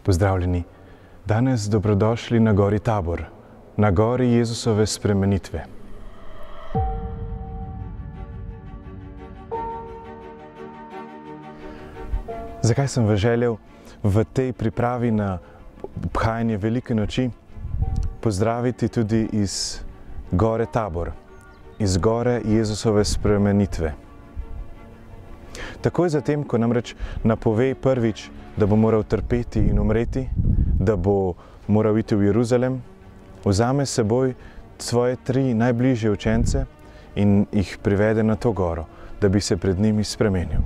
Pozdravljeni! Danes dobrodošli na gori Tabor, na gori Jezusove spremenitve. Zakaj sem vas želel v tej pripravi na obhajanje velike noči pozdraviti tudi iz gore Tabor, iz gore Jezusove spremenitve? Takoj zatem, ko namreč napove prvič, da bo moral trpeti in umreti, da bo moral iti v Jeruzalem, vzame s seboj svoje 3 najbližje učence in jih privede na to goro, da bi se pred njimi spremenil.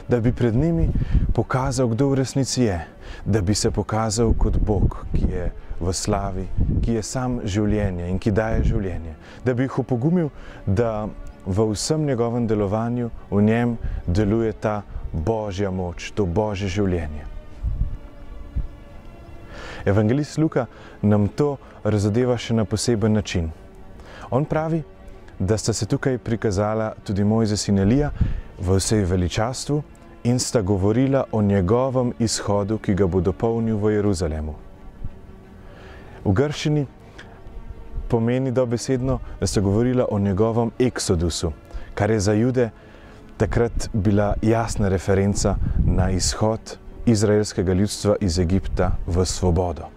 Da bi pred njimi pokazal, kdo v resnici je, da bi se pokazal kot Bog, ki je v slavi, ki je sam življenje in ki daje življenje. Da bi jih opogumil, da v vsem njegovem delovanju v njem deluje ta Božja moč, to Božje življenje. Evangelist Luka nam to razodeva še na poseben način. On pravi, da sta se tukaj prikazala tudi Mojzes in Elija v vsej veličastvu in sta govorila o njegovem izhodu, ki ga bo dopolnil v Jeruzalemu. V grščini pomeni dobesedno, da sta govorila o njegovem eksodusu, kar je za Jude takrat bila jasna referenca na izhod izraelskega ljudstva iz Egipta v svobodo.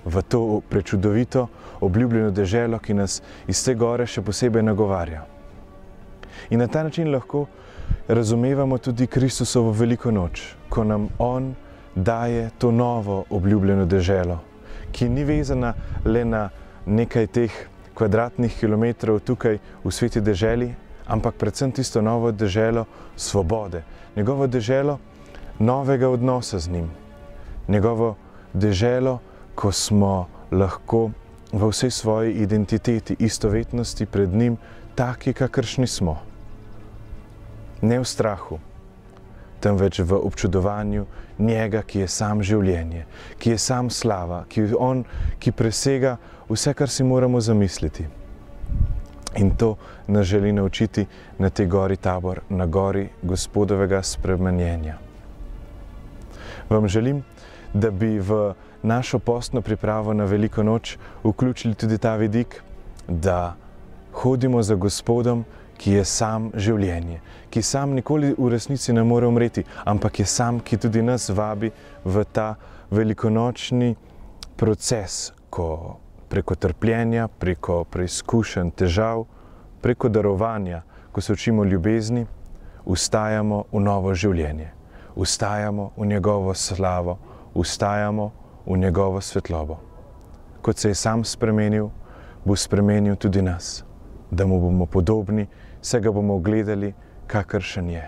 V to prečudovito, obljubljeno deželo, ki nas iz te gore še posebej nagovarja. In na ta način lahko razumevamo tudi Kristusovo veliko noč, ko nam On daje to novo obljubljeno deželo, ki ni vezana le na nekaj teh kvadratnih kilometrov tukaj v sveti deželi, ampak predvsem tisto novo deželo svobode, njegovo deželo novega odnosa z njim, njegovo deželo, ko smo lahko v vsej svoji identiteti, istovetnosti pred njim taki, kakršni smo. Ne v strahu, temveč v občudovanju njega, ki je sam življenje, ki je sam slava, ki je on, ki presega vse, kar si moramo zamisliti. In to nas želi naučiti na tej gori Tabor, na gori Gospodovega spremenjenja. Vam želim, da bi v našo postno pripravo na veliko noč vključili tudi ta vidik, da hodimo za Gospodom, ki je sam življenje, ki sam nikoli v resnici ne more umreti, ampak je sam, ki tudi nas vabi v ta velikonočni proces, ko preko trpljenja, preko preizkušenj, težav, preko darovanja, ko se učimo ljubezni, vstajamo v novo življenje, vstajamo v njegovo slavo, vstajamo v njegovo svetlobo. Kot se je sam spremenil, bo spremenil tudi nas, da mu bomo podobni, se ga bomo gledali, kakršen je.